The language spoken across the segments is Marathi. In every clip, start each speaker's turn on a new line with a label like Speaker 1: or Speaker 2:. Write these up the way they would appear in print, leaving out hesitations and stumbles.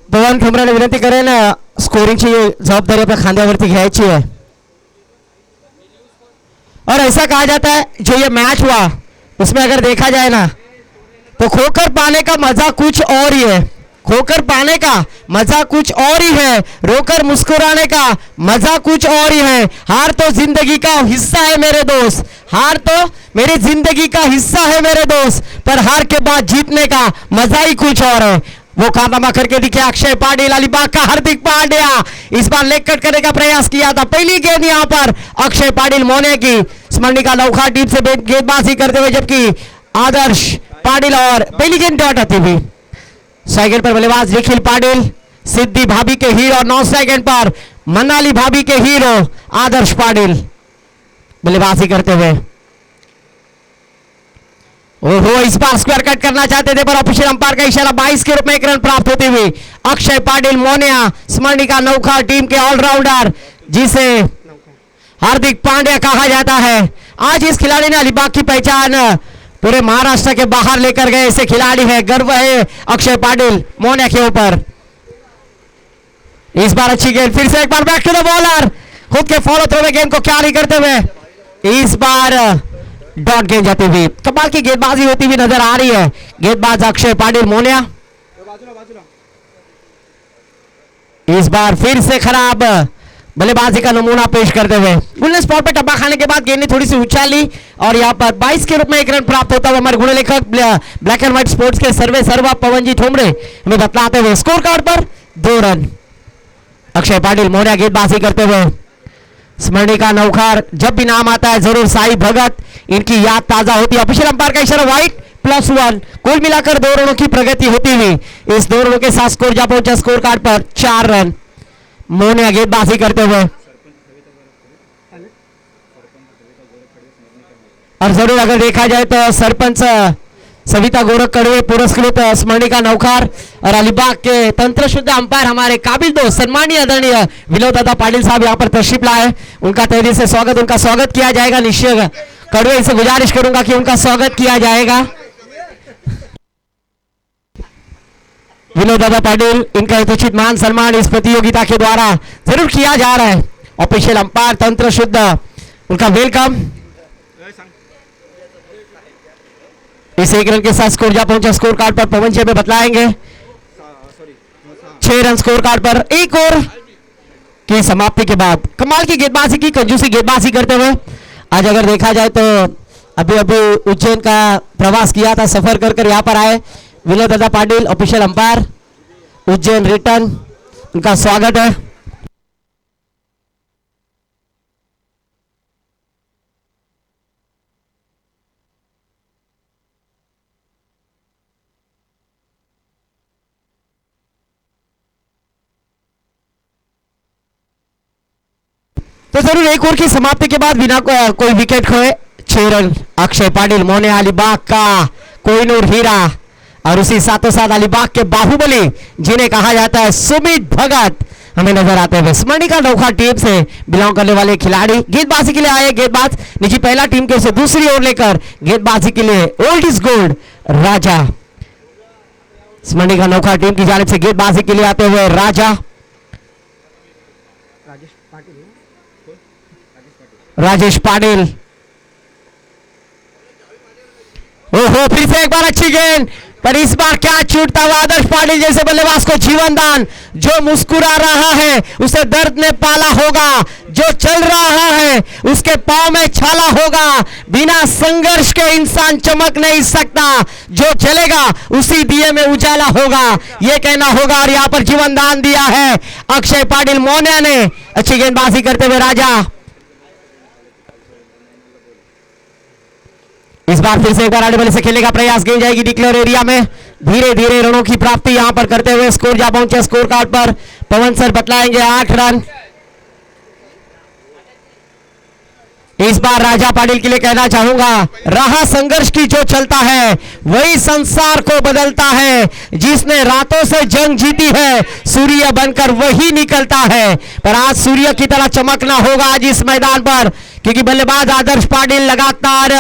Speaker 1: पवन ठोंबरेला विनंती करेन स्कोरिंगची जबाबदारी आपल्या खांद्यावरती घ्यायची है। और ऐसा कहा जाता है जो ये मैच हुआ उसमें अगर देखा जाए ना तो खोकर पाने का मजा कुछ और ही है, खोकर पाने का मजा कुछ और ही है, रोकर मुस्कुराने का मजा कुछ और ही है। हार तो जिंदगी का हिस्सा है मेरे दोस्त, हार तो मेरी जिंदगी का हिस्सा है मेरे दोस्त, पर हार के बाद जीतने का मजा ही कुछ और है। वो कारनामा करके दिखे अक्षय पाटिल, अलीबाग का हार्दिक पांड्या इस बार लेग कट करने का प्रयास किया था। पहली गेंद यहां पर अक्षय पाटिल मोने की, स्मरणिका नौखा टीम से गेंदबाजी करते हुए, जबकि आदर्श पाटिल और पहली गेंद डॉट आती हुई। सेकंड पर बल्लेबाज निखिल पाटिल, सिद्धि भाभी के हीरो 9 सेकंड पर मनाली भाभी के हीरो आदर्श पाटिल बल्लेबाजी करते हुए। ओहो, इस बार स्क्वायर कट करना चाहते थे पर ऑफिशियल अंपायर का इशारा, 22 के रूप में एक रन प्राप्त होते हुए अक्षय पाटिल मोनिया स्मरणिका नौखा टीम के ऑलराउंडर जिसे हार्दिक पांड्या कहा जाता है। आज इस खिलाड़ी ने अलीबाग की पहचान पूरे महाराष्ट्र के बाहर लेकर गए ऐसे खिलाड़ी है, गर्व है अक्षय पाटिल मोनिया के ऊपर। इस बार अच्छी गेंद, फिर से एक बार बैक टू द बॉलर, खुद के फॉलो थ्रो में गेंद को कैरी करते हुए इस बार डॉट गेंद जाती हुई। कमाल की गेंदबाजी होती हुई नजर आ रही है गेंदबाज अक्षय पाटिल मोनिया। इस बार फिर से खराब बल्लेबाजी का नमूना पेश करते हुए गुल्ले स्पॉट पर टप्पा खाने के बाद गेंद ने थोड़ी सी उछाली और यहां पर 22 के रूप में एक रन प्राप्त होता हुआ हमारे गुण लेखक ब्लैक एंड व्हाइट स्पोर्ट्स के सर्वा पवन जी ठोंबरे हमें बतलाते हुए स्कोर कार्ड पर 2 रन। अक्षय पाटिल मोनिया गेंदबाजी करते हुए, स्मरणिका नौखार जब भी नाम आता है जरूर साई भगत इनकी याद ताजा होती है। ऑफिशियल अंपायर का इशारा व्हाइट +1, कुल मिलाकर 2 रनों की प्रगति होती हुई इस 2 रनों के साथ स्कोर जा पहुंचा स्कोर कार्ड पर 4 रन। मोनिया गेंदबाजी करते हुए और जरूर अगर देखा जाए तो सरपंच सविता गोरख कड़वे पुरस्कृत स्मरणिका नौखार और अलीबाग के तंत्र शुद्ध अंपायर हमारे काबिल दोस्त सम्मानीय आदरणीय विनोद दादा पाटिल साहब यहाँ पर तशरीफ लाए, उनका तहे से स्वागत, उनका स्वागत किया जाएगा। निश्चय कड़वे से गुजारिश करूंगा कि उनका स्वागत किया जाएगा। विनोद दादा पाटिल इनका यथोचित मान सम्मान इस प्रतियोगिता के द्वारा जरूर किया जा रहा है। ऑफिशियल अंपायर तंत्र शुद्ध उनका वेलकम। इस 1 रन के साथ स्कोर जा पहुंचा स्कोर कार्ड पर पवन जी में बतलाएंगे 6 रन स्कोर कार्ड पर। एक ओवर की समाप्ति के बाद कमाल की गेंदबाजी की, कंजूसी गेंदबाजी करते हुए आज अगर देखा जाए तो अभी उज्जैन का प्रवास किया था, सफर कर यहाँ पर आए विनोद दादा Patil official umpire Ujjain return, उनका स्वागत है। तो जरूर एक ओवर की समाप्ति के बाद बिना कोई विकेट खोए 6 रन अक्षय पाटिल मोनिया अलीबाग का कोहिनूर हीरा और उसी साथों साथ अलीबाग के बाहुबली जिन्हें कहा जाता है सुमित भगत हमें नजर आते हुए। स्मरणिका नौखा टीम से बिलोंग करने वाले खिलाड़ी गेंदबाजी के लिए आए, गेंदबाज निजी पहला टीम के उसे दूसरी ओर लेकर गेंदबाजी के लिए ओल्ड इज गोल्ड राजा स्मरणिका नौखा टीम की जानिब से गेंदबाजी के लिए आते हुए राजा राजेश पाटिल। ओहो, फिर से एक बार अच्छी गेंद पर इस बार क्या छूटता हुआ आदर्श पाटिल जैसे बल्लेबाज को जीवन दान। जो मुस्कुरा रहा है उसे दर्द ने पाला होगा, जो चल रहा है उसके पांव में छाला होगा। बिना संघर्ष के इंसान चमक नहीं सकता, जो चलेगा उसी दिए में उजाला होगा, ये कहना होगा। और यहां पर जीवन दान दिया है अक्षय पाटिल मोनिया ने। अच्छी गेंदबाजी करते हुए राजा इस बार फिर से एक बार आड़े बल्ले से खेलने का प्रयास की जाएगी डिक्लेयर एरिया में। धीरे धीरे रनों की प्राप्ति यहां पर करते हुए स्कोर जा पहुंचे स्कोर कार्ड पर पवन सर बतलाएंगे 8 रन। इस बार राजा पाटिल के लिए कहना चाहूंगा, रहा संघर्ष की जो चलता है वही संसार को बदलता है। जिसने रातों से जंग जीती है सूर्य बनकर वही निकलता है। पर आज सूर्य की तरह चमकना होगा आज इस मैदान पर, क्योंकि बल्लेबाज आदर्श पाटिल लगातार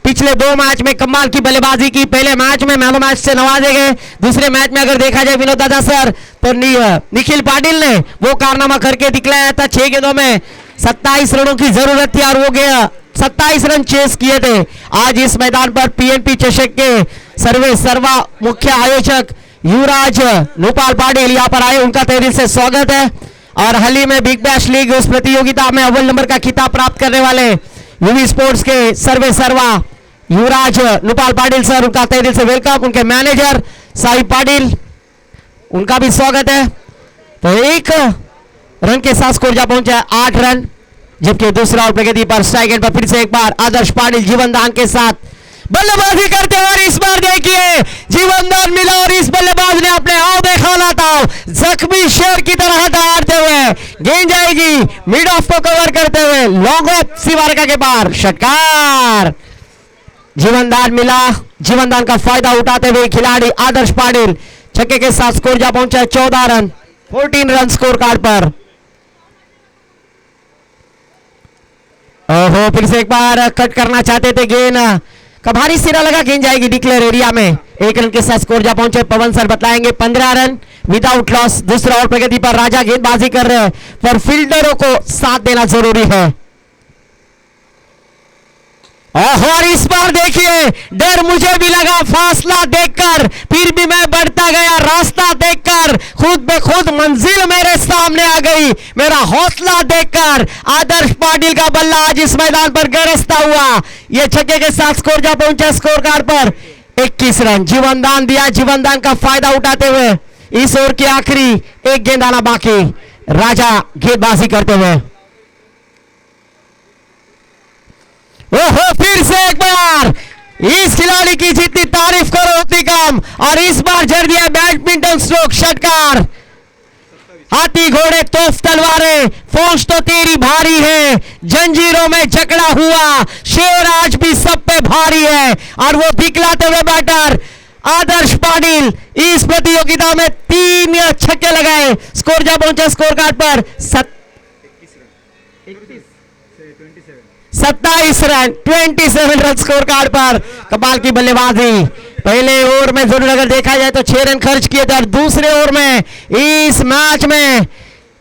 Speaker 1: पिछले 2 मैच में कमाल की बल्लेबाजी की। पहले मैच में मैन ऑफ मैच से नवाजे गए, दूसरे मैच में अगर देखा जाए विनोद दादा सर तो निखिल पाटिल ने वो कारनामा करके दिखलाया था। 6 गेंदों में 27 रनों की जरूरत थी और वो गया 27 रन चेस किए थे। आज इस मैदान पर पीएनपी चषक के सर्वे सर्वा मुख्य आयोजक युवराज नूपाल पाटिल यहाँ पर आए, उनका तहे दिल से स्वागत है। और हाल ही में बिग बैश लीग उस प्रतियोगिता में अव्वल नंबर का खिताब प्राप्त करने वाले यूवी स्पोर्ट्स के सर्वे सर्वा युवराज नूपाल पाटिल सर, उनका तहे दिल से वेलकम। उनके मैनेजर साहिब पाटिल, उनका भी स्वागत है। तो 1 रन के साथ स्कोर जा पहुंचा है 8 रन, जबकि दूसरा और प्रगति पर स्ट्राइक एंड पर फिर से एक बार आदर्श पाटिल जीवन दान के साथ बल्लेबाजी करते हैं। और इस बार देखिए जीवन दान मिला और इस बल्लेबाज ने अपने आओ देखा था जख्मी शेर की तरह दौड़ते हुए गेंद जाएगी मिड ऑफ को कवर करते हुए लॉन्ग ऑफ सीमारेखा के पार, षटकार। जीवन दान मिला, जीवन दान का फायदा उठाते हुए खिलाड़ी आदर्श पाटिल छक्के के साथ स्कोर जा पहुंचा है 14 रन 14 रन स्कोर कार्ड पर। ओहो, फिर से एक बार कट करना चाहते थे, गेंद का भारी सिरा लगा, गेंद जाएगी डिक्लेयर एरिया में। 1 रन के साथ स्कोर जा पहुंचे पवन सर बताएंगे 15 रन विदाउट लॉस। दूसरा और प्रगति पर राजा गेंदबाजी कर रहे हैं, पर फील्डरों को साथ देना जरूरी है। और इस बार देखिए डर मुझे भी लगा, फासला देखकर फिर भी मैं बढ़ता गया, रास्ता देखकर खुद ब खुद मंजिल मेरे सामने आ गई। मेरा हौसला देखकर आदर्श पाटिल का बल्ला आज इस मैदान पर गरजता हुआ ये छक्के के साथ स्कोर जा पहुंचा स्कोर कार्ड पर 21 रन। जीवन दान दिया, जीवन दान का फायदा उठाते हुए इस ओवर की आखिरी 1 गेंद आना बाकी, राजा गेंदबाजी करते हुए। ओहो, फिर से एक बार इस खिलाड़ी की जितनी तारीफ करो उतनी कम, और इस बार जड़ दिया बैडमिंटन स्ट्रोक, षटकार। हाथी घोड़े तोफ तलवारें, फौज तो तेरी भारी है, जंजीरों में जकड़ा हुआ शेर आज भी सब पे भारी है। और वो दिखलाते हुए बैटर आदर्श पाटिल इस प्रतियोगिता में 3 छक्के लगाए, स्कोर जा पहुंचा स्कोर कार्ड पर 27 रन 27 रन स्कोर कार्ड पर। कमाल की बल्लेबाजी। पहले ओवर में जरूर अगर देखा जाए तो 6 रन खर्च किए थे, और दूसरे ओवर में इस मैच में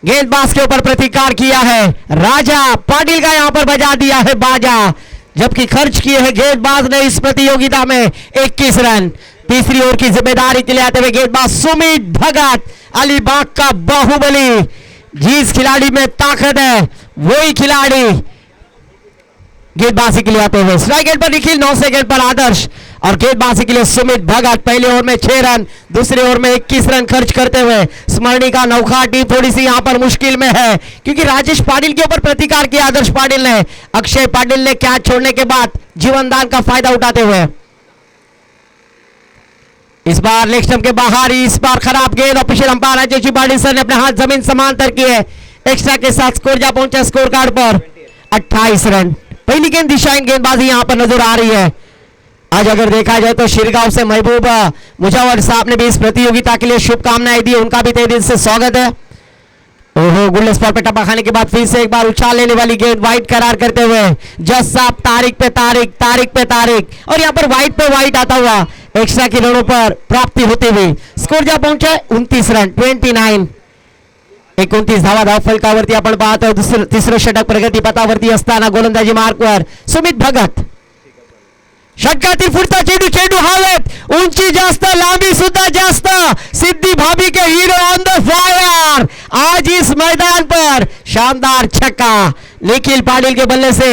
Speaker 1: गेंदबाज के ऊपर प्रतिकार किया है राजा पाटिल का, यहां पर बजा दिया है बाजा, जबकि खर्च किए हैं गेंदबाज ने इस प्रतियोगिता में 21 रन। तीसरी ओवर की जिम्मेदारी के लिए आते हुए गेंदबाज सुमित भगत, अलीबाग का बाहुबली, जिस खिलाड़ी में ताकत है वही खिलाड़ी गेंदबाजी के लिए आते हुए। स्ट्राइक एंड पर निखिल, 9 सेकंड पर आदर्श, और गेंदबाजी के लिए सुमित भगत। पहले ओवर में 6 रन, दूसरे ओवर में 21 रन खर्च करते हुए स्मरणिका नौखा टीम थोड़ी सी यहां पर मुश्किल में है, क्योंकि राजेश पाटिल के ऊपर प्रतिकार किया आदर्श पाटिल ने। अक्षय पाटिल ने कैच छोड़ने के बाद जीवन दान का फायदा उठाते हुए इस बार लेग स्टंप के बाहर, इस बार खराब गेंद, official umpire Rajesh Patil sir ने अपने हाथ जमीन समांतर किए, एक्स्ट्रा के साथ स्कोर जा पहुंचा स्कोर कार्ड पर 28 रन। पहली गेंद दिशाहीन गेंदबाजी यहां पर नजर आ रही है। आज अगर देखा जाए तो शिरगांव से महबूब मुजावर साहब ने भी इस प्रतियोगिता के लिए शुभकामनाएं दी, उनका भी तहे दिल से स्वागत है। ओहो, गुल्ले स्पॉट पे टप्पा खाने के बाद फिर से एक बार उछाल लेने वाली गेंद वाइड करार करते हुए जज साहब तारिक पे तारिक, तारिक पे तारिक, और यहाँ पर वाइड पे वाइड आता हुआ एक्स्ट्रा की रनों पर प्राप्ति होती हुई स्कोर जा पहुंचा 29 रन 29। 29 धावा धाव फलकावरती आपण पाहतो। तिसरं षटक प्रगती पथावरती असताना गोलंदाजी मार्कवर सुमित भगत, षटकातील पुढचा चेंडू, चेंडू हवेत, उंची जास्त, लांबी सुद्धा जास्त, सिद्धी भाभी के हीरो ऑन द फायर। आज इस मैदान पर शानदार छक्का निखिल पाटिल के बल्ले से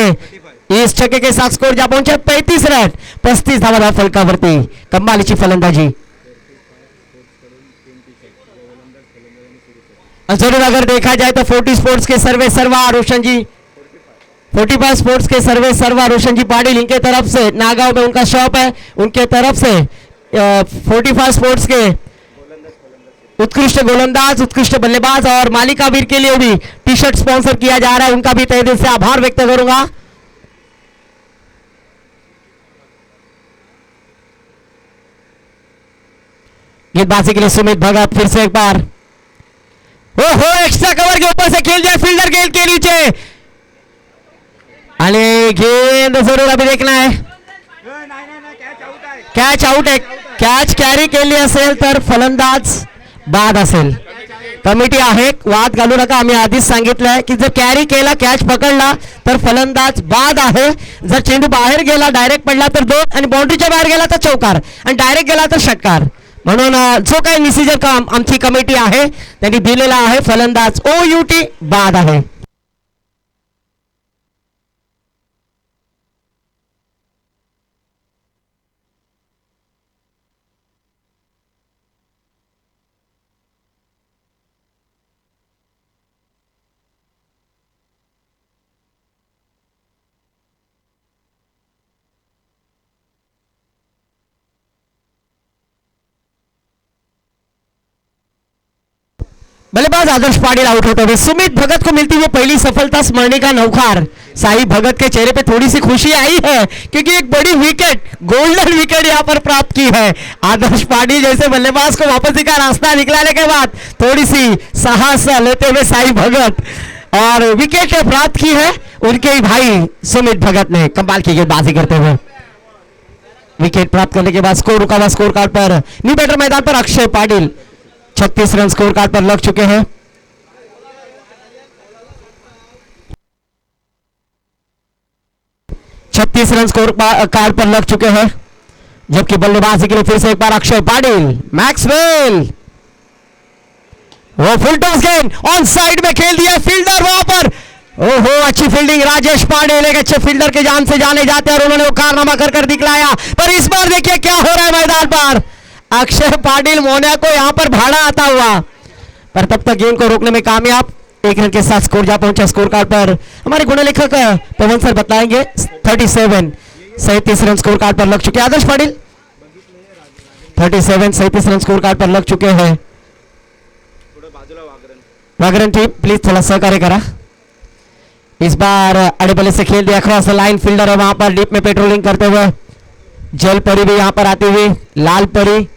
Speaker 1: इस छक्के के साथ स्कोर जा पहुंचे 35 रन 35 धावा धाव फलकावरती। कमालीची फलंदाजी। जरूर अगर देखा जाए तो 40 स्पोर्ट्स के सर्वे सर्वा रोशन जी, 45 स्पोर्ट्स के सर्वे सर्वा रोशन जी पाटिल, इनके तरफ से नागांव में उनका शॉप है, उनके तरफ से 45 स्पोर्ट्स के उत्कृष्ट गोलंदाज, उत्कृष्ट बल्लेबाज और मालिका वीर के लिए भी टी शर्ट स्पॉन्सर किया जा रहा है, उनका भी तहे दिल से आभार व्यक्त करूंगा। गेंदबाजी के लिए सुमित भगत, फिर से एक बार, ओहो, एक्स्ट्रा कवर के ऊपर से खेल जाए, फील्डर गेंद के नीचे, आणि गेंद जरूर अभी देखना है. कॅच आउट आहे. कॅच कॅरी केली असेल तर फलंदाज बाद असेल. कमिटी आहे, वाद घालू नका. आम्ही आधीच सांगितलंय की जर कॅरी केला, कॅच पकडला तर फलंदाज बाद आहे. जर चेंडू बाहेर गेला, डायरेक्ट पडला तर 2 आणि बाउंड्रीच्या बाहेर गेला तर चौकार आणि डायरेक्ट गेला तर षटकार. म्हणून जो काही निसिजर काम आमची कमिटी आहे त्यांनी दिलेला आहे, फलंदाज OUT बाद आहे. बल्लेबाज आदर्श पाटिल आउट होते हुए सुमित भगत को मिलती हुई पहली सफलता. स्मरणिका नौखार. साई भगत के चेहरे पे थोड़ी सी खुशी आई है क्योंकि एक बड़ी विकेट, गोल्डन विकेट यहाँ पर प्राप्त की है. आदर्श पाटिल जैसे बल्लेबाज को वापसी का रास्ता निकलाने के बाद थोड़ी सी साहस लेते हुए साई भगत और विकेट प्राप्त की है. उनके ही भाई सुमित भगत ने कमाल की गेंदबाजी करते हुए विकेट प्राप्त करने के बाद स्कोर रुका हुआ. स्कोर कार्ड पर न्यू बैटर मैदान पर अक्षय पाटिल 36 रन स्कोर कार्ड पर लग चुके हैं. छत्तीस रन स्कोर कार्ड पर लग चुके हैं. जबकि बल्लेबाजी के लिए फिर से एक बार अक्षय पाटिल. मैक्सवेल वो फुल टॉस गेंद ऑन साइड में खेल दिया. फील्डर वहां पर, ओहो अच्छी फील्डिंग. राजेश पांडे एक अच्छे फील्डर के जान से जाने जाते हैं और उन्होंने वो कारनामा कर कर दिखलाया. पर इस बार देखिए क्या हो रहा है मैदान पर. अक्षय पाटिल मोनिया को यहां पर भाड़ा आता हुआ, पर तब तक गेंद को रोकने में कामयाब. 1 रन के साथ स्कोर जा पहुंचा. स्कोर कार्ड पर हमारे गुणलेखक पवन सर बताएंगे. 37 रन स्कोर कार्ड पर लग चुके. आदर्श पाटिल 37 रन स्कोर कार्ड पर लग चुके हैं. वागरन टीम प्लीज थोड़ा सहकार्य करा. इस बार अड़ेबले से खेल दिया क्रॉस लाइन. फील्डर है वहां पर डीप में पेट्रोलिंग करते हुए. जल परी भी यहां पर आती हुई. लाल परी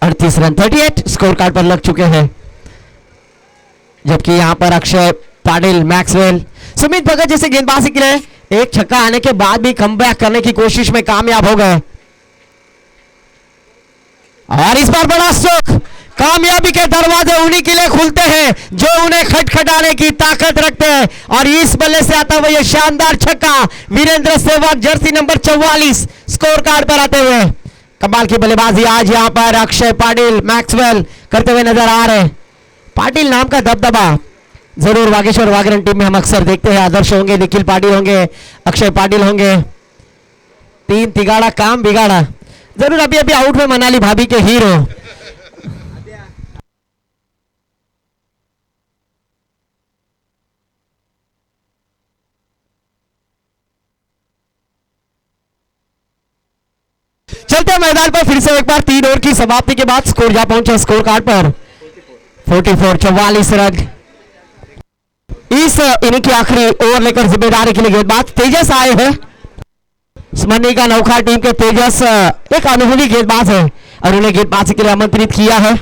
Speaker 1: 38 रन 38 स्कोर कार्ड पर लग चुके हैं. जबकि यहां पर अक्षय पाटिल, मैक्सवेल, सुमित भगत जैसे गेंदबाजी के लिए एक छक्का आने के बाद भी कमबैक करने की कोशिश में कामयाब हो गए. और इस बार बड़ा स्ट्रोक. कामयाबी के दरवाजे उन्हीं के लिए खुलते हैं जो उन्हें खटखटाने की ताकत रखते हैं. और इस बल्ले से आता हुआ यह शानदार छक्का Virender Sehwag jersey number 44 score card पर आते हुए. कमाल की बल्लेबाजी आज यहां पर अक्षय पाटिल, मैक्सवेल करते हुए नजर आ रहे हैं. पाटिल नाम का दबदबा जरूर वागेश्वर वागरन टीम में हम अक्सर देखते हैं. आदर्श होंगे, निखिल पाटिल होंगे, अक्षय पाटिल होंगे. 3 तिगाड़ा काम बिगाड़ा. जरूर अभी अभी आउट में मनाली भाभी के हीरो. चलते मैदान पर फिर से एक बार 3 ओवर की समाप्ति के बाद स्कोर जा पहुंचा स्कोर कार्ड पर 44 रन. इस इनिंग की आखिरी ओवर लेकर जिम्मेदारी के लिए गेंदबाज तेजस आए हैं. स्मरणिका नौखार टीम के तेजस एक अनुभवी गेंदबाज है और उन्हें गेंदबाजी के लिए आमंत्रित किया है.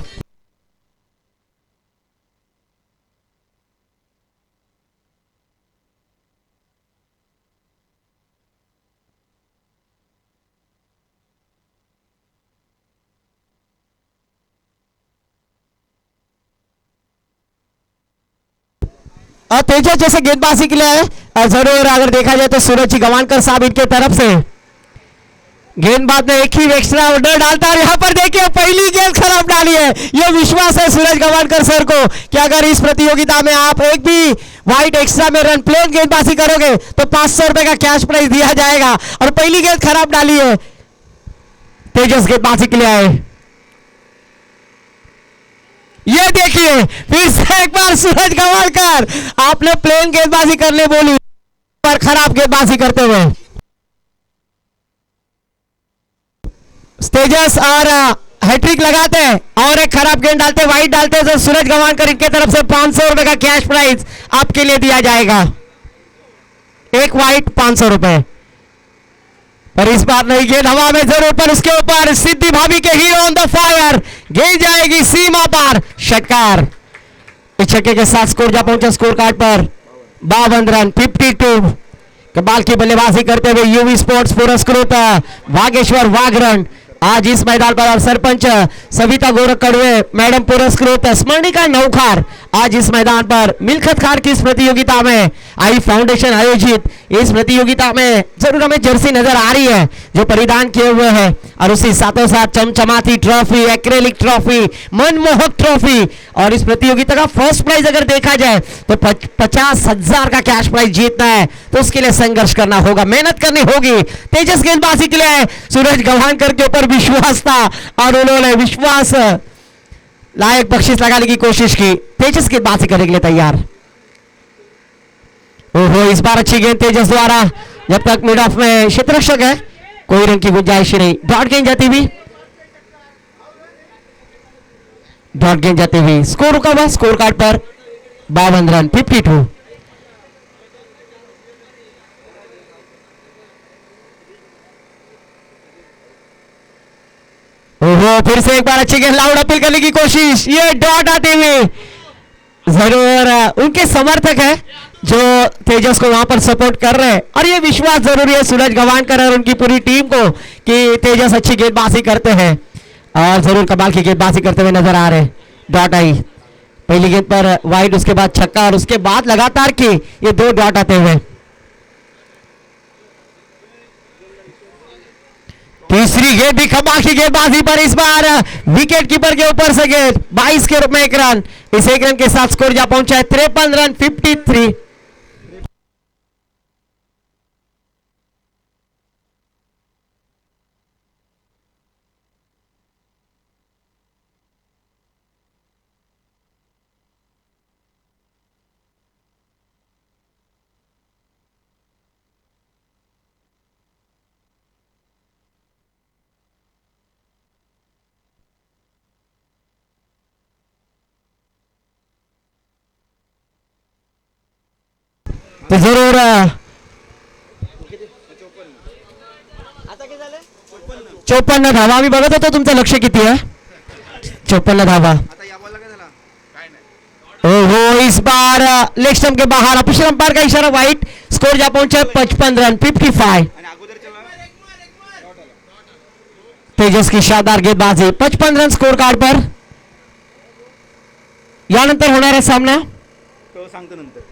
Speaker 1: तेजस जैसे गेंदबाजी के लिए जरूर अगर देखा जाए तो सूरज जी गवानकर साहब इनके तरफ से गेंदबाज ने एक ही एक्स्ट्रा ऑर्डर डालता है. यहाँ पर देखिए पहली गेंद खराब डाली है. यह विश्वास है सूरज गवानकर सर को कि अगर इस प्रतियोगिता में आप एक भी वाइट एक्स्ट्रा में रन प्लेन गेंदबाजी करोगे तो 500 रुपए का कैश प्राइज दिया जाएगा. और पहली गेंद खराब डाली है. तेजस गेंदबाजी के लिए आए. ये देखिए फिर से एक बार सूरज गवानकर, आपने प्लेन गेंदबाजी करने बोली पर खराब गेंदबाजी करते हुए तेजस और हैट्रिक लगाते हैं और एक खराब गेंद डालते, वाइट डालते तो सूरज गवानकर इनके तरफ से 500 रुपए का कैश प्राइज आपके लिए दिया जाएगा. एक वाइट 500 रुपए. पर इस बार नहीं, गेंद हवा में जरूर, पर उसके ऊपर सिद्धि भाभी के हीरो ऑन द फायर. गेंद जाएगी सीमा पार, षटकार. इस छक्के के साथ स्कोर जा पहुंचा स्कोर कार्ड पर 52 रन 52। कमाल की बल्लेबाजी करते हुए यूवी स्पोर्ट्स पुरस्कृत वागेश्वर वाघरण आज इस मैदान पर, और सरपंच सविता गोरख कड़वे मैडम पुरस्कृत स्मरणिका नौखार आज इस मैदान पर मिल्खत खार की इस प्रतियोगिता में आई फाउंडेशन आयोजित इस प्रतियोगिता में जरूर हमें जर्सी नजर आ रही है जो परिधान किए हुए है, और उसी साथों साथ चमचमाती ट्रॉफी, एक्रेलिक ट्रॉफी, मनमोहक ट्रॉफी, और इस प्रतियोगिता का फर्स्ट प्राइज अगर देखा जाए तो 50,000 का कैश प्राइज जीतना है तो उसके लिए संघर्ष करना होगा, मेहनत करनी होगी। तेजस गेंदबाजी के लिए सूरज गवानकर के ऊपर विश्वास था और उन्होंने विश्वास लायक बख्शिश लगाने की कोशिश की। तेजस गेंदबाजी करने के लिए तैयार। ओहो, इस बार अच्छी गेंद तेजस द्वारा, जब तक मिड ऑफ में क्षेत्ररक्षक है कोई रन की गुंजाइश नहीं। डॉट गेंद जाती हुई, डॉट गेंद जाती हुई, स्कोर रुका हुआ स्कोर कार्ड पर 52 रन 52। ओहो, फिर से एक बार अच्छी गेंद, लाउड अपील करने की कोशिश, ये डॉट आते हुए जरूर उनके समर्थक है जो तेजस को वहां पर सपोर्ट कर रहे हैं, और ये विश्वास जरूरी है सूरज गवानकर और उनकी पूरी टीम को कि तेजस अच्छी गेंदबाजी करते हैं और जरूर कमाल की गेंदबाजी करते हुए नजर आ रहे हैं। डॉट आई पहली गेंद पर वाइड, उसके बाद छक्का, और उसके बाद लगातार की ये 2 डॉट आते हुए। तीसरी गेंद भी कमाल की गेंदबाजी पर, इस बार विकेट कीपर के ऊपर से गेंद, 22 के रूप में 1 रन। इस 1 रन के साथ स्कोर जा पहुंचा है 53 रन 53। तो जरूर 54 धावा आम्ही बघत होतो, तुमचं लक्ष किती आहे? 54 धावा। ओहो, इस बार लेग स्टंप के बाहर, ऑफिशियल अंपायर का इशारा, वाइट। स्कोर जा पहुंचा 55 रन 55। तेजस की शानदार गेंदबाजी, 55 रन स्कोर कार्ड पर। यानंतर होणारा सामना
Speaker 2: तो सांगतो नंतर।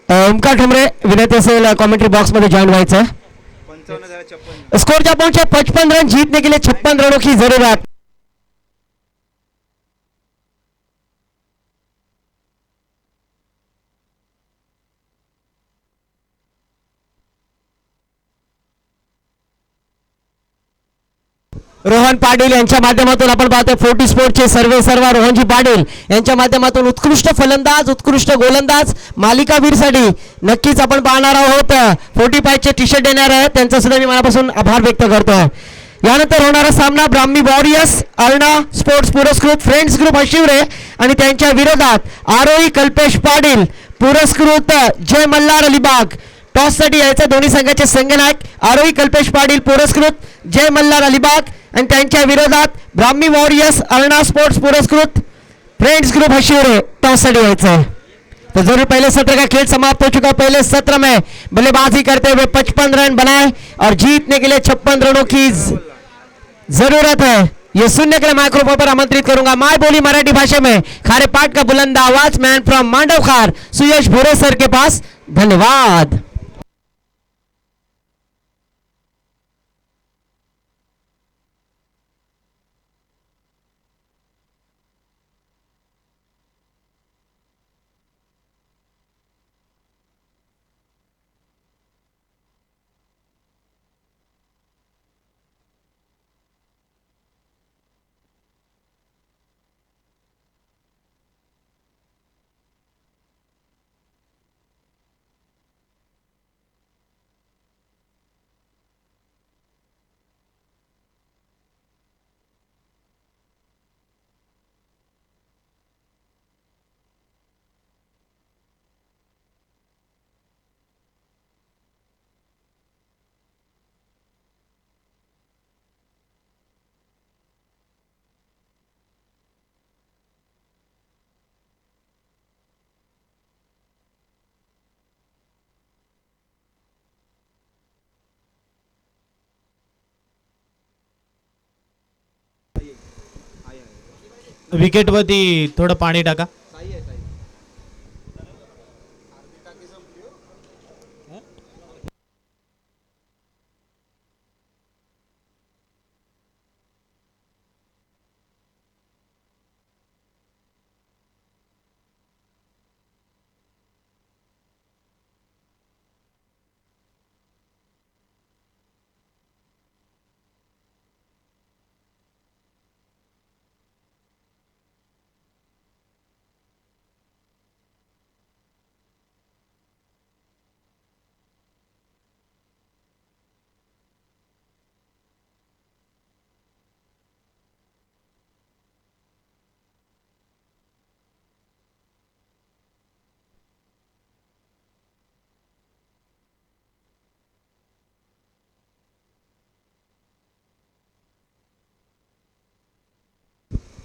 Speaker 1: ओमकार ठुमरे विनंती असेल कॉमेंट्री बॉक्स मध्ये जॉईन व्हायचं।
Speaker 2: 55
Speaker 1: स्कोर जा पहुंचे 55 रन, जीतने के लिए 56 रनों की जरूरत। रोहन पाटील यांच्या माध्यमातून आपण पाहतोय 40 स्पोर्टचे सर्वे सर्वा रोहनजी पाटील यांच्या माध्यमातून उत्कृष्ट फलंदाज, उत्कृष्ट गोलंदाज, मालिकावीरसाठी नक्कीच आपण पाहणार आहोत। 45 चे टी शर्ट देणार आहे, त्यांचा सुद्धा मी मनापासून आभार व्यक्त करतोय। यानंतर होणारा सामना ब्राह्मी वॉरियर्स अरुणा स्पोर्ट्स पुरस्कृत फ्रेंड्स ग्रुप हशिवरे आणि त्यांच्या विरोधात आरोही कल्पेश पाटील पुरस्कृत जय मल्हार अलिबाग। टॉस साठी यायचे दोन्ही संघाचे संघनायक आरोही कल्पेश पाटील पुरस्कृत जय मल्हार अलिबाग आणि त्यांच्या विरोधात ब्राह्मी वॉरियर्स अरुणा स्पोर्ट्स पुरस्कृत फ्रेंड्स ग्रुप हशिवरे। टॉस साठी यायचे तो जरूर पहले सत्र का खेल समाप्त हो चुका है। पहले सत्र में बल्लेबाजी करते हुए 55 रन बनाए और जीतने के लिए 56 रनों की जरूरत है। ये सुनने के लिए माइक्रोफोन पर आमंत्रित करूंगा माय बोली मराठी भाषा में खारे पाठ का बुलंद आवाज man from Mandavkhar Suyash Bhore sir के पास। धन्यवाद।
Speaker 3: विकेटवरती थोडं पाणी टाका.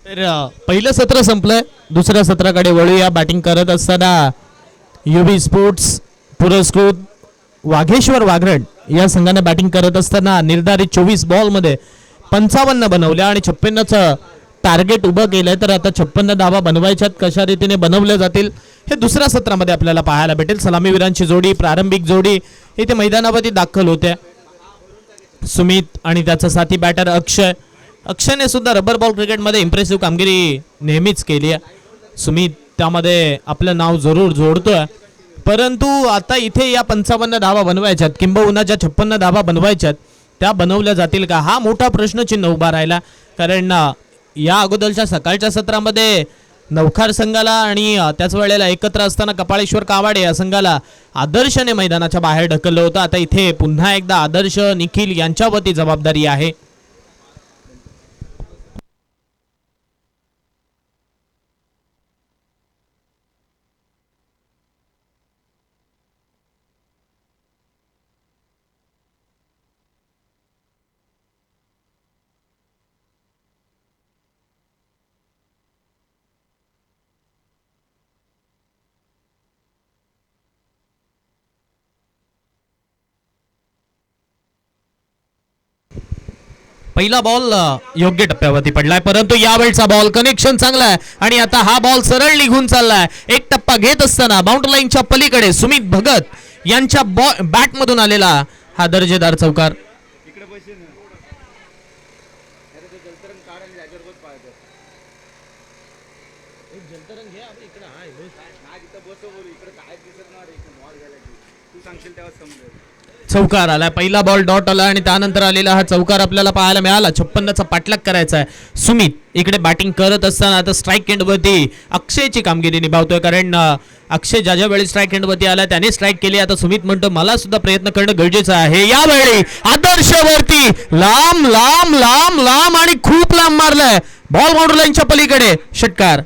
Speaker 3: तर पहिलं सत्र संपलंय. दुसऱ्या सत्राकडे वळूया. बॅटिंग करत असताना युबी स्पोर्ट्स पुरस्कृत वाघेश्वर वाघरण या संघाने बॅटिंग करत असताना निर्धारित 24 बॉलमध्ये 55 बनवल्या आणि 56चं टार्गेट उभं केलंय. तर आता 56 धावा बनवायच्यात. कशा रीतीने बनवल्या जातील हे दुसऱ्या सत्रामध्ये आपल्याला पाहायला भेटेल. सलामीवीरांची जोडी, प्रारंभिक जोडी इथे मैदानावरती दाखल होते. सुमित आणि त्याचा साथी बॅटर अक्षयने सुद्धा रबर बॉल क्रिकेटमध्ये इम्प्रेसिव्ह कामगिरी नेहमीच केली आहे. सुमित त्यामध्ये आपलं नाव जरूर जोडतोय. परंतु आता इथे या 55 धावा बनवायच्यात, किंबहुना ज्या 56 धावा बनवायच्यात त्या बनवल्या जातील का, हा मोठा प्रश्नचिन्ह उभा राहिला. कारण या अगोदरच्या सकाळच्या सत्रामध्ये नवखार संघाला आणि त्याच वेळेला एकत्र असताना कपाळेश्वर कावाडे या संघाला आदर्शने मैदानाच्या बाहेर ढकललं होतं. आता इथे पुन्हा एकदा आदर्श, निखिल यांच्यावरती जबाबदारी आहे. पहिला बॉल योग्य टप्प्यावरती पडलाय, परंतु यावेळचा बॉल कनेक्शन चांगला आहे आणि आता हा बॉल सरळ निघून चाललाय. एक टप्पा घेत असताना बाउंड्री लाईनच्या पलीकडे सुमित भगत यांच्या बॅट मधून आलेला हा दर्जेदार चौकार.
Speaker 2: इकडे पैसे ना अरे ते जलतरण काढ आणि त्याच्यावर बस पाहिजे. एक जलतरण घे आपण इकडे. हा इथं बसव बोलू. इकडे काय दिसत नाही रे. इकडे बॉल घ्यायला तू सांगशील तेव्हा समजेल.
Speaker 3: चौकार आला. पहिला बॉल डॉट आला आणि त्यानंतर आलेला हा चौकार आपल्याला पाहायला मिळाला. 56चा पाठलाग करायचा आहे. सुमित इकडे बॅटिंग करत असताना आता स्ट्राईक एंडवरती अक्षयची कामगिरी निभावतोय. कारण अक्षय ज्या वेळी स्ट्राईक एंडवरती आला त्याने स्ट्राईक केली. आता सुमित म्हणतो मला सुद्धा प्रयत्न करणं गरजेचं आहे. यावेळी आदर्शवरती लांब लांब लांब लांब आणि खूप लांब मारलाय. बॉल बाउंड्री लाईनच्या पलीकडे षटकार.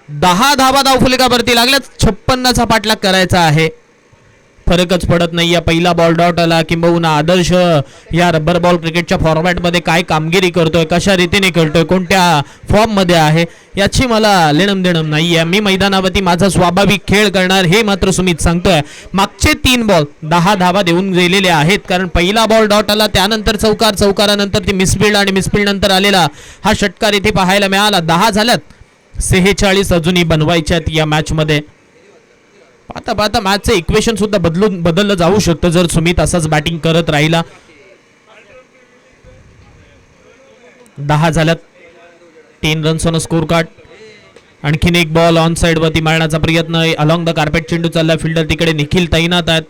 Speaker 3: 10 धावा धावफलकावरती लागल्या. 56चा पाठलाग करायचा आहे. फरकच पडत नाही. या पहिला बॉल डॉट आला. किंबहुना आदर्श या रबर बॉल क्रिकेटच्या फॉर्मॅटमध्ये काय कामगिरी करतोय, कशा रीतीने करतोय, कोणत्या फॉर्म मध्ये आहे याची मला लेणं देणं नाहीये. मी मैदानावरती माझा स्वाभाविक खेळ करणार हे मात्र सुमित सांगतोय. मागचे 3 बॉल 10 धावा देऊन गेलेले आहेत. कारण पहिला बॉल डॉट आला, त्यानंतर चौकार, चौकारानंतर ती मिसफिल्ड आणि मिसफिल्ड नंतर आलेला हा षटकार इथे पाहायला मिळाला. 10 झाल्यात. 46 अजूनही बनवायच्यात या मॅच मध्ये. पाहता पाहता मॅचचं इक्वेशन सुद्धा बदललं जाऊ शकतं जर सुमित असाच बॅटिंग करत राहिला. 10 झाल्यात. 10 रन्स ऑन स्कोर कार्ड. आणखीन एक बॉल ऑन साइड वरती मारण्याचा प्रयत्न. अलॉंग द कार्पेट चेंडू चालला. फिल्डर तिकडे निखिल तैनात आहेत.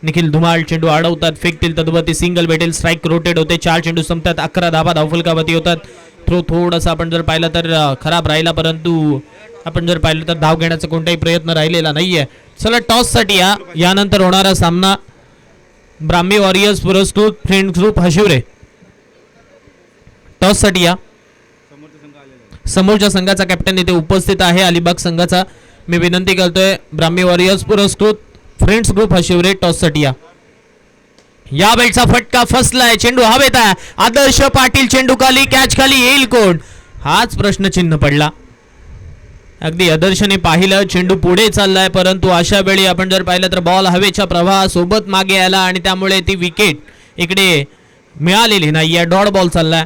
Speaker 3: निखिल धुमाळ चेंडू अडवतात, फेकतील तद्वती सिंगल भेटेल. स्ट्राईक रोटेट होते. 4 चेंडू संपतात. 11 धावा धावफलकावरती होतात. थ्रो थोडासा आपण जर पाहिलं तर खराब राहिला, परंतु आपण जर पाहिलं तर धाव घेण्याचा कोणताही प्रयत्न राहिलेला नाहीये. चला टॉस साठी यानंतर होणारा सामना ब्राह्मी वॉरियर्स पुरस्कृत फ्रेंड्स ग्रुप हशिवरे. टॉस साठी समोरच्या संघाचा कॅप्टन इथे उपस्थित आहे अलिबाग संघाचा. मी विनंती करतोय ब्राह्मी वॉरियर्स पुरस्कृत फ्रेंड्स ग्रुप हशिवरे टॉस साठी या वेळचा फटका फसलाय. चेंडू हवेत आहे. आदर्श पाटील चेंडू खाली, कॅच खाली येईल कोण, हाच प्रश्नचिन्ह पडला. अगदी आदर्शने पाहिलं चेंडू पुढे चाललाय, परंतु अशा वेळी आपण जर पाहिलं तर बॉल हवेच्या प्रवाहासोबत मागे आला आणि त्यामुळे ती विकेट इकडे मिळालेली नाहीये. डॉट बॉल चाललाय.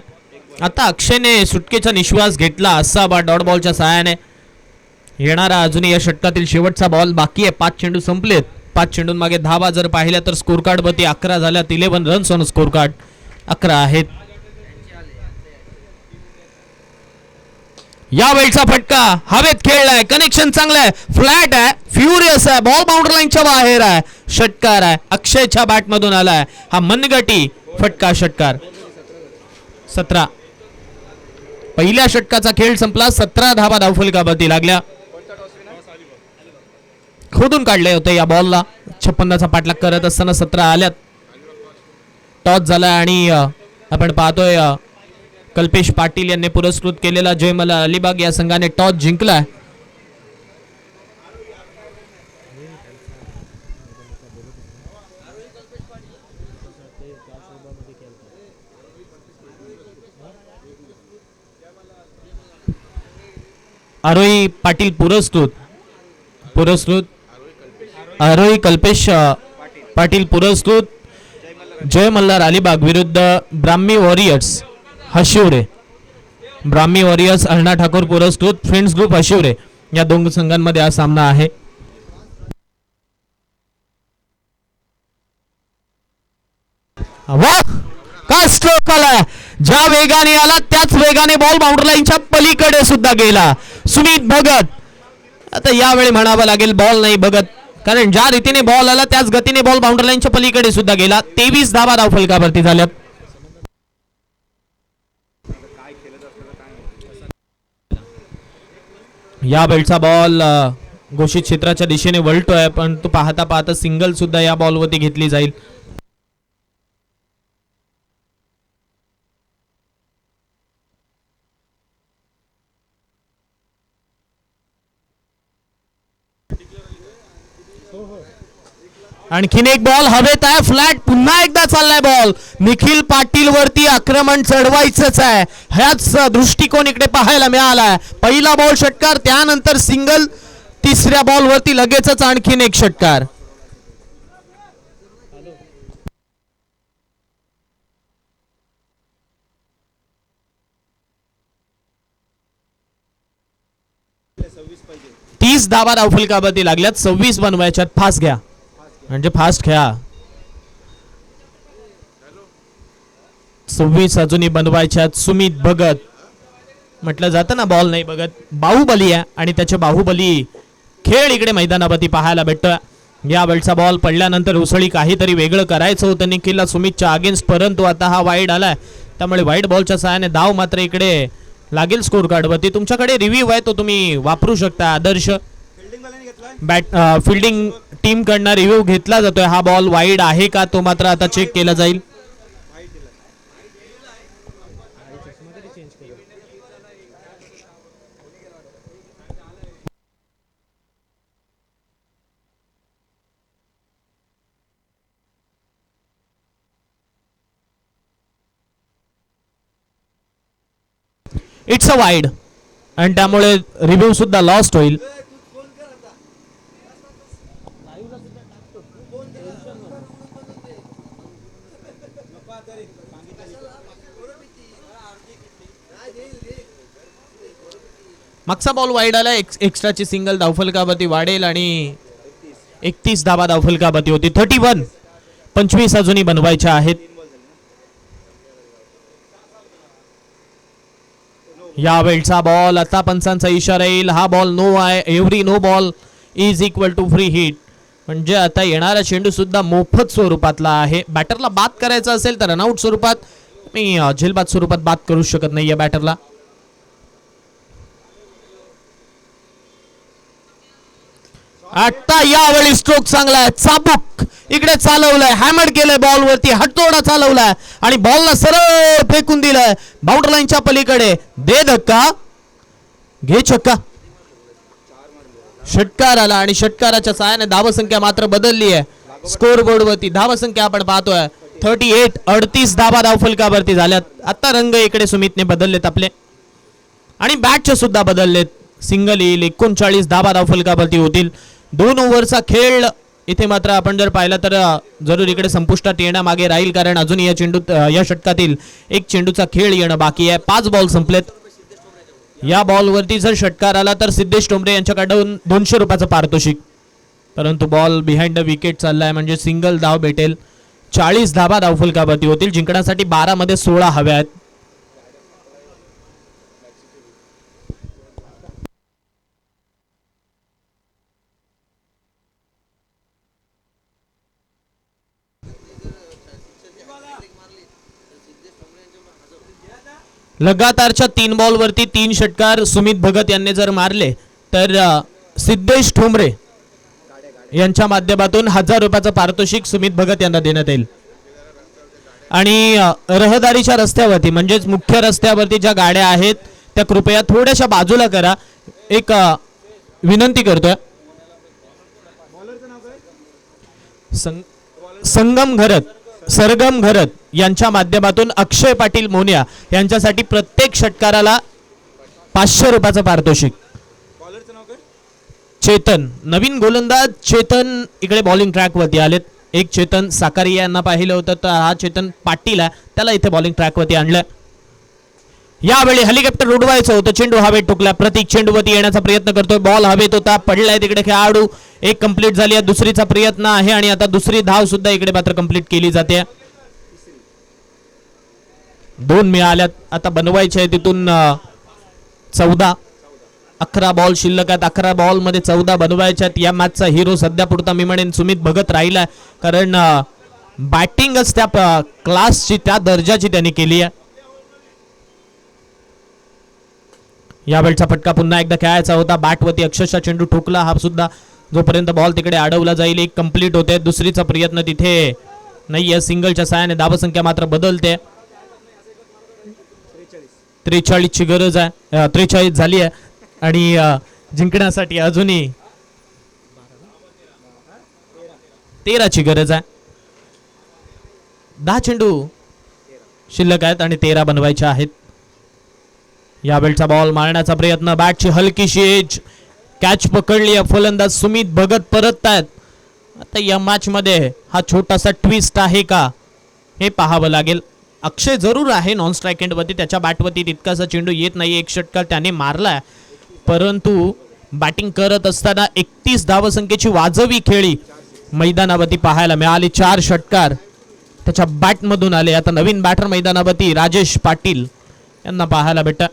Speaker 3: आता अक्षयने सुटकेचा निश्वास घेतला असा डॉट बॉलच्या सहाय्याने. येणारा अजूनही या षटकातील शेवटचा बॉल बाकी आहे. 5 चेंडू संपलेत. 5 चेंडूंमागे धावा जर पाहिल्या तर स्कोर कार्ड वरती 11 झाल्यात. 11 रन्स ऑन स्कोर कार्ड 11 आहेत. या वेळचा फटका हवेत खेळलाय. कनेक्शन चांगलं आहे. फ्लॅट आहे. फ्युरियस आहे. बॉल बाउंड्री लाईनच्या बाहेर आहे. षटकार आहे. अक्षयच्या बॅट मधून आलाय हा मनगटी फटका. षटकार. 17. पहिल्या षटकाचा खेळ संपला. 17 धावा धावफलकावरती लागल्या. खोदून काढले होते या बॉलला. 56चा पाठलाग करत असताना 17 आल्यात. टॉस झाला आणि आपण पाहतोय कल्पेश पाटील यांनी पुरस्कृत केलेला जयमल अलिबाग या संघाने टॉस जिंकलाय. आरोही पाटील पुरस्कृत आरोही कल्पेश पाटील पुरस्कृत जय मल्हार अलिबाग विरुद्ध ब्राह्मी वॉरियर्स हशिवरे. ब्राह्मी वॉरियर्स अण्णा ठाकूर पुरस्कृत फ्रेंड्स ग्रुप हशिवरे या दोन संघांमध्ये हा सामना आहे. वाह काय स्ट्रोक आला. ज्या वेगाने आला त्याच वेगाने बॉल बाउंड्री लाईनच्या पलीकडे सुद्धा गेला. सुमित भगत. आता यावेळी म्हणावं लागेल बॉल नाही बघत, कारण ज्या रीतीने बॉल आला त्याच गतीने बॉल बाउंड्री लाईनच्या पलीकडे सुद्धा गेला. 23 धावा धावफलकावरती झाल्यात. या वेळचा बॉल घोषित क्षेत्राच्या दिशेने वळतोय, पण तो पाहता पाहता सिंगल सुद्धा या बॉलवरती घेतली जाईल. आणखीन एक बॉल हवेत आहे. फ्लॅट. पुन्हा एकदा चाललाय बॉल. निखिल पाटील वरती आक्रमण चढवायचंच आहे, ह्याच दृष्टिकोन इकडे पाहायला मिळालाय. पहिला बॉल षटकार, त्यानंतर सिंगल. तिसऱ्या बॉल वरती लगेचच आणखीन एक षटकार. तीस धावा धावफलकावरती लागल्यात. 26 बनवायच्यात. फास्ट घ्या म्हणजे फास्ट खेळा. 26 अजूनही बनवायच्यात. सुमित भगत. म्हटलं जातं ना बॉल नाही बघत, बाहुबली आहे आणि त्याचे बाहुबली खेळ इकडे मैदानावरती पाहायला भेटतोय. या वेळचा बॉल पडल्यानंतर उसळी काहीतरी वेगळं करायचं होतं निखिलला सुमितच्या अगेन्स्ट, परंतु आता हा वाईड आलाय, त्यामुळे वाईड बॉलच्या सहाय्याने धाव मात्र इकडे लागेल स्कोर कार्डवरती. तुमच्याकडे रिव्ह्यू आहे तो तुम्ही वापरू शकता. आदर्श फिल्डिंग टीम कडनं रिव्ह्यू घेतला जातोय. हा बॉल वाईड आहे का तो मात्र आता चेक केला जाईल. इट्स अ वाईड आणि त्यामुळे रिव्ह्यू सुद्धा लॉस्ट होईल. मागचा बॉल वाईड आला. एक्स्ट्राची सिंगल धावफलकावरती वाढेल आणि 31 धावा धावफलकावरती होती. 31. 25 अजूनही बनवायच्या आहेत. या वेळचा बॉल आता पंचांचा इशारा येईल. हा बॉल नो आहे. Every no ball is equal to free hit. म्हणजे आता येणारा चेंडू सुद्धा मोफत स्वरूपातला आहे. बॅटरला बाद करायचा असेल तर रनआउट स्वरूपात, मी झेलबाद स्वरूपात बाद करू शकत नाहीये बॅटरला. आता यावेळी स्ट्रोक चांगला आहे. चाबूक इकडे चालवलाय, हॅमर केलंय बॉल वरती, हातोडा चालवलाय आणि बॉलला सरळ फेकून दिलाय बाउंड्री लाईनच्या पलीकडे. दे धक्का, घे छक्का. षटकार आला आणि षटकाराच्या सहाय्याने धावसंख्या मात्र बदलली आहे स्कोर बोर्ड वरती. धावसंख्या आपण पाहतोय 38. 38 धावा धावफलकावरती झाल्यात. आता रंग इकडे सुमितने बदललेत आपले आणि बॅटचे सुद्धा बदललेत. सिंगल येईल. 39 धावा धावफलकावरती होतील. 2 ओव्हरचा खेळ इथे मात्र आपण जर पाहिलं तर जरूर इकडे संपुष्टात येण्यामागे राहील, कारण अजून या चेंडूत या षटकातील एक चेंडूचा खेळ येणं बाकी आहे. 5 बॉल संपलेत. या बॉलवरती जर षटकार आला तर सिद्धेश टोंबरे यांच्याकडून 200 रुपयाचं पारितोषिक, परंतु बॉल बिहाइंड द विकेट चाललाय म्हणजे सिंगल धाव भेटेल. 40 धावा धावफलकावरती होतील. जिंकण्यासाठी 12 मध्ये 16 हव्या आहेत. लगातारच्या 3 बॉलवरती 3 षटकार सुमित भगत यांनी जर मारले तर सिद्धेश ठोंबरे यांच्या माध्यमातून 1000 रुपयाचं पारितोषिक सुमित भगत यांना देण्यात येईल. आणि रहदारीच्या रस्त्यावरती म्हणजेच मुख्य रस्त्यावरती ज्या गाड्या आहेत त्या कृपया थोड्याशा बाजूला करा, एक विनंती करतोय. संगम घरत सरगम घरत यांच्या माध्यमातून अक्षय पाटील मोनिया यांच्यासाठी प्रत्येक षटकाराला 500 रुपयाचं पारितोषिक. चेतन नवीन गोलंदाज चेतन इकडे बॉलिंग ट्रॅक वरती आलेत. एक चेतन साकारिया यांना पाहिलं होतं तर हा चेतन पाटील आहे, त्याला इथे बॉलिंग ट्रॅक वरती आणलंय. यावेळी हेलिकॉप्टर उडवायचं होतं, चेंडू हवेत टोकला. प्रतीक चेंडूवरती येण्याचा प्रयत्न करतोय, बॉल हवेत होता, पडलाय तिकडे खेळाडू. एक कंप्लीट झाली आहे, दुसरीचा प्रयत्न आहे आणि आता दुसरी धाव सुद्धा इकडे मात्र कंप्लीट केली जाते. 2 मिळाल्यात, आता बनवायचे आहे तिथून 14. 11 बॉल शिल्लक आहेत. 11 बॉल मध्ये 14 बनवायच्यात. या मॅचचा हिरो सध्या पुरता मी म्हणेन सुमित भगत राहिलाय, कारण बॅटिंगच त्या क्लासची त्या दर्जाची त्यांनी केली आहे. यावेळचा फटका पुन्हा एकदा खेळायचा होता, बॅटवरती अक्षरशः चेंडू ठोकला. हा सुद्धा जोपर्यंत बॉल तिकडे अडवला जाईल. एक कंप्लीट होते, दुसरीचा प्रयत्न तिथे नाहीये. सिंगलच्या साहाय्याने धावसंख्या मात्र बदलते. 43 ची गरज आहे, 43 झाली आहे आणि जिंकण्यासाठी अजूनही 13 ची गरज आहे. 10 चेंडू शिल्लक आहेत आणि 13 बनवायचे आहेत. यावेळचा बॉल मारण्याचा प्रयत्न, बॅटची हलकीशी एज, कॅच पकडली आहे. फलंदाज सुमित भगत परत आहेत. आता या मॅच मध्ये हा छोटासा ट्विस्ट आहे का हे पाहावं लागेल. अक्षय जरूर आहे नॉन स्ट्राईक एंड वरती, त्याच्या बॅटवरती तितकासा चेंडू येत नाही. एक षटकार त्याने मारलाय, परंतु बॅटिंग करत असताना 31 धावसंख्येची वाजवी खेळी मैदानावरती पाहायला मिळाली. 4 षटकार त्याच्या बॅटमधून आले. आता नवीन बॅटर मैदानावरती राजेश पाटील यांना पाहायला भेटत.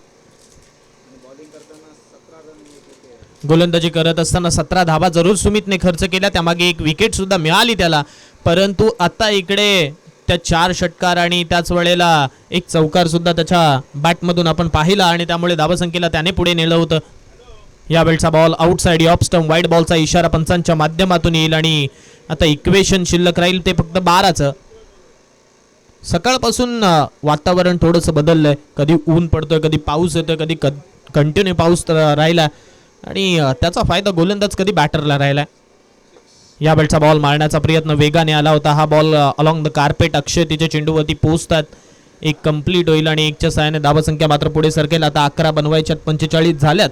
Speaker 3: गोलंदाजी करत असताना 17 धावा जरूर सुमितने खर्च केल्या, त्यामागे एक विकेट सुद्धा मिळाली त्याला. परंतु आता इकडे त्या 4 षटकार आणि त्याच वेळेला एक चौकार सुद्धा त्याच्या बॅटमधून आपण पाहिला आणि त्यामुळे धावसंख्येला त्याने पुढे नेलं होतं. यावेळचा ball outside off stump, wide बॉलचा इशारा पंचांच्या माध्यमातून येईल आणि आता इक्वेशन शिल्लक राहील ते फक्त 12चं. सकाळपासून वातावरण थोडंसं बदललंय, कधी ऊन पडतोय, कधी पाऊस येतोय, कधी कंटिन्यू पाऊस राहिला आणि त्याचा फायदा गोलंदाज कधी बॅटरला राहिलाय. यावेळचा बॉल मारण्याचा प्रयत्न वेगाने आला होता. हा बॉल अलॉंग द कार्पेट अक्षय तिच्या चेंडूवरती पोहोचतात. एक कंप्लीट होईल आणि 1च्या सहाय्याने धावसंख्या मात्र पुढे सरकेल. आता 11 बनवायच्यात, 45 झाल्यात.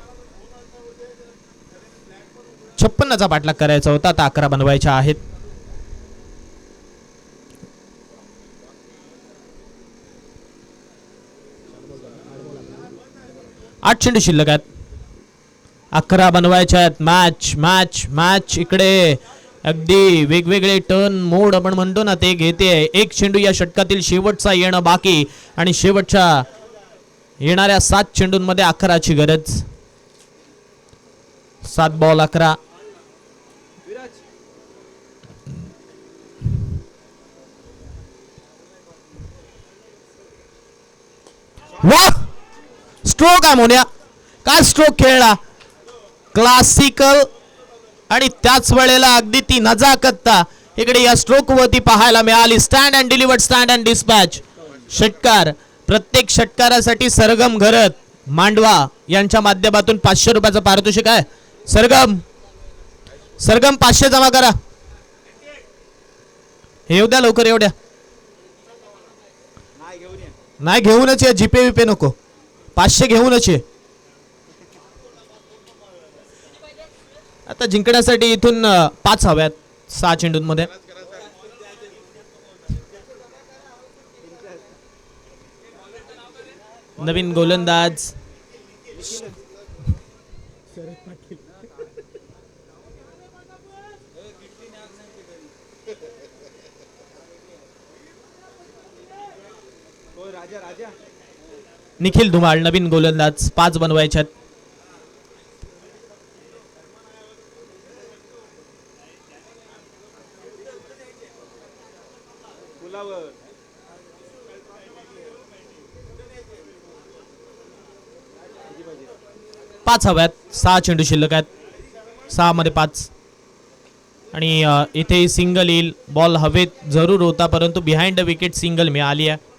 Speaker 3: 56चा पाठलाग करायचा होता, आता 11 बनवायच्या आहेत. आठ चेंडू शिल्लक आहेत, 11 बनवायच्या आहेत. मॅच मॅच मॅच इकडे अगदी वेगवेगळे टर्न मोड आपण म्हणतो ना ते घेते. एक चेंडू या षटकातील शेवटचा येणं बाकी आणि शेवटच्या येणाऱ्या 7 चेंडूंमध्ये 11ची गरज. 7 बॉल 11. वाह, स्ट्रोक आहे मोन्या, काय स्ट्रोक खेळला, क्लासिकल आणि त्याच वेळेला अगदी ती नजाकतता इकडे या स्ट्रोक वरती पाहायला मिळाली. Stand and delivered, stand and dispatch षटकार. प्रत्येक षटकारासाठी सरगम घरत मांडवा यांच्या माध्यमातून 500 रुपयाचं पारितोषिक आहे. सरगम 500 जमा करा. हे येऊ द्या लवकर, येऊ द्या. नाही घेऊनच ये, जीपे विपे नको, 500 घेऊनच ये. आता जिंकण्यासाठी इथून 5 हव्यात. 6 चेंडूंमध्ये. नवीन गोलंदाज
Speaker 2: हो राजा राजा
Speaker 3: निखिल धुमाळ, नवीन गोलंदाज. 5 बनवायच्यात.
Speaker 2: फुलावर
Speaker 3: 5 हव्यात. 6 चेंडू शिल्लक आहेत. 6 मध्ये 5 आणि इथे सिंगल येईल. बॉल हवेत जरूर होता परंतु बिहाइंड द विकेट सिंगल मिळाली आहे.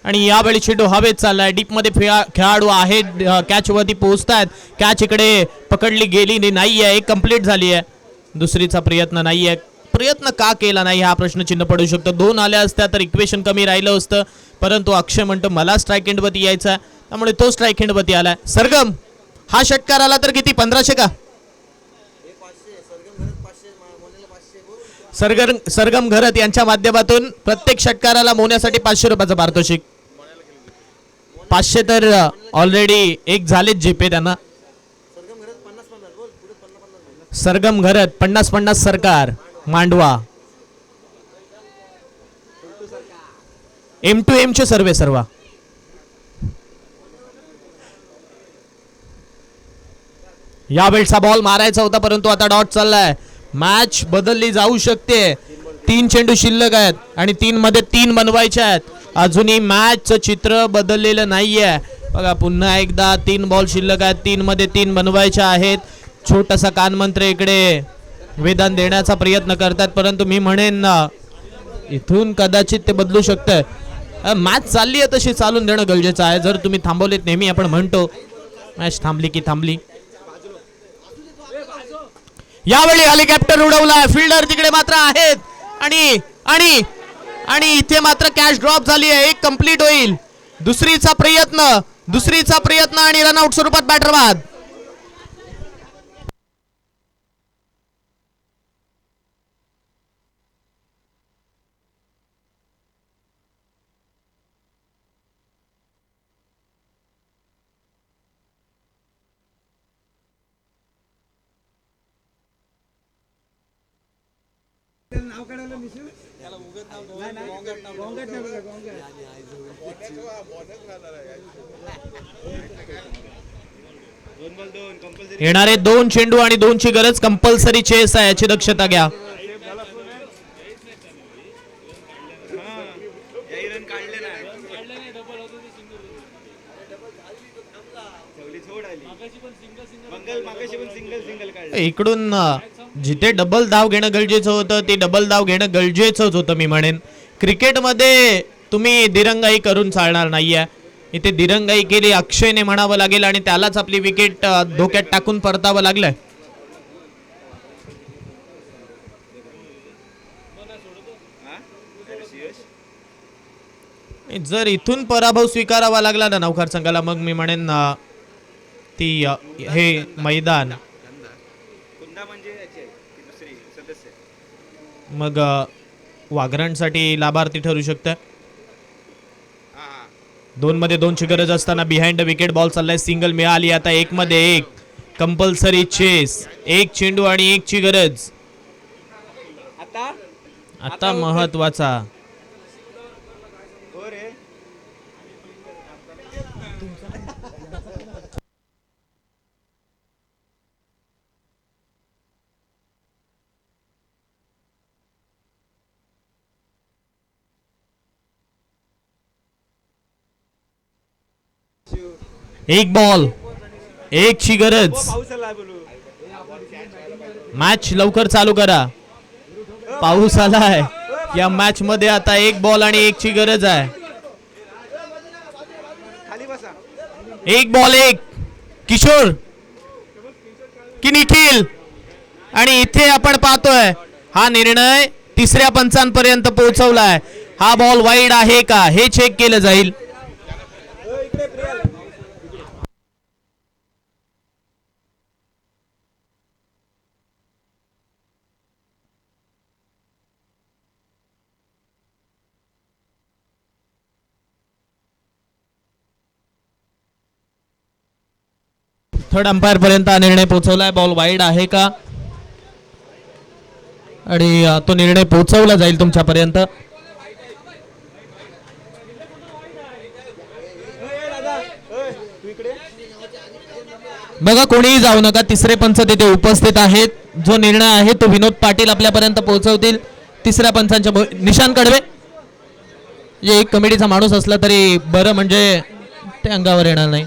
Speaker 3: आणि यावेळी चेंडू हवेत चाललाय. डीप मध्ये खेळाडू आहेत, कॅच वरती पोहोचतायत. कॅच इकडे पकडली गेली नाही आहे. एक कंप्लीट झाली आहे. दुसरीचा प्रयत्न नाही आहे. प्रयत्न का केला नाही हा प्रश्न चिन्ह पडू शकतो. 2 आल्या असत्या तर इक्वेशन कमी राहिलं असतं परंतु अक्षय म्हणतो मला स्ट्राईक एंड वरती यायचा त्यामुळे तो स्ट्राईक एंड वरती आलाय. सरगम हा षटकार आला तर किती? 1500 का? सरगम घरत यांच्या माध्यमातून प्रत्येक षटकाराला मोन्यासाठी 500 रुपयाचं पारितोषिक. 500 तर ऑलरेडी एक झालेच जीपे त्यांना. सरगम घरत 50-50 सरकार मांडवा. M to M चे सर्व यावेळचा बॉल मारायचा होता परंतु आता डॉट चाललाय. मॅच बदलली जाऊ शकते. 3 चेंडू शिल्लक आहेत आणि 3 मध्ये 3 बनवायचे आहेत. अजूनही मॅचचं चित्र बदललेलं नाहीये. बघा पुन्हा एकदा 3 बॉल शिल्लक आहेत. 3 मध्ये 3 बनवायचे आहेत. छोटासा कानमंत्र इकडे वेदांत देण्याचा प्रयत्न करतात परंतु मी म्हणेन ना इथून कदाचित ते बदलू शकतंय. मॅच चालली आहे तशी चालून देणं गरजेचं आहे. जर तुम्ही थांबवलेत, नेहमी आपण म्हणतो मॅच थांबली की थांबली. यावेळी हेलिकॉप्टर उडवलाय. फिल्डर तिकडे मात्र आहेत आणि आणि आणि इथे मात्र कॅच ड्रॉप झाली आहे. एक कंप्लीट होईल. दुसरीचा प्रयत्न आणि रनआउट स्वरूपात बॅटर बाद.
Speaker 2: नाव काढायला मिसू त्याला उगत
Speaker 3: येणारे 2 चेंडू आणि 2 ची गरज. कंपल्सरी चेस आहे याची दक्षता घ्या. इकडून जिथे डबल धाव घेणं गरजेचं होतं ते डबल धाव घेणं गरजेचंच होतं. मी म्हणेन क्रिकेटमध्ये तुम्ही दिरंगाई करून चालणार नाहीये. इथे दिरंगाई केली अक्षयने म्हणावं लागेल आणि त्यालाच आपली विकेट धोक्यात टाकून परतावं लागलंय. जर इथून पराभव स्वीकारावा लागला ना नौकार संघाला मग मी म्हणेन ती हे मैदान मग वाघरांसाठी लाभार्थी ठरू शकतं. 2 मध्ये 2 ची गरज असताना बिहाइंड द विकेट बॉल चाललाय. सिंगल मिळाली. आता 1 मध्ये 1 कंपल्सरी चेस. 1 चेंडू आणि 1 ची गरज. आता महत्वाचा एक बॉल 1 ची गरज. मॅच लवकर चालू करा. पाऊस आलाय या मॅच मध्ये. आता 1 बॉल आणि 1 ची गरज आहे. 1 बॉल 1 किशोर की निखिल. आणि इथे आपण पाहतोय हा निर्णय तिसऱ्या पंचांपर्यंत पोहोचवलाय. हा बॉल वाईड आहे का हे चेक केलं जाईल. थर्ड अंपायर पर्यंत हा निर्णय पोहोचवलाय. बॉल वाईड आहे का आणि तो निर्णय पोहोचवला जाईल तुमच्यापर्यंत. बघा कोणीही जाऊ नका. तिसरे पंच तिथे उपस्थित आहेत. जो निर्णय आहे तो विनोद पाटील आपल्यापर्यंत पोहोचवतील. तिसऱ्या पंचांच्या निशान कडवे जे एक कमिटीचा माणूस असला तरी बरं, म्हणजे ते अंगावर येणार नाही.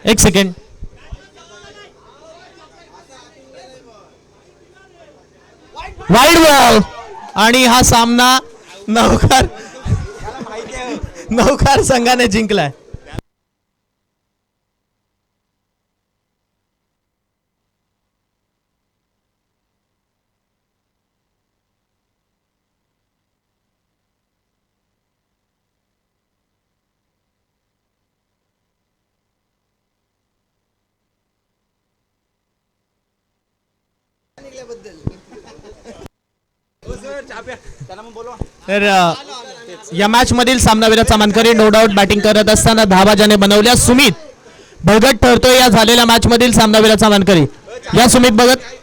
Speaker 3: एक सेकंड. वाईड बॉल आणि हा सामना नौकार संघाने जिंकलाय. तर या मॅच मधील सामनावीराचा मानकरी नो डाऊट बॅटिंग करत असताना धावा ज्याने बनवल्या सुमित भगत ठरतोय या झालेल्या मॅच मधील सामनावीराचा मानकरी. या सुमित भगत.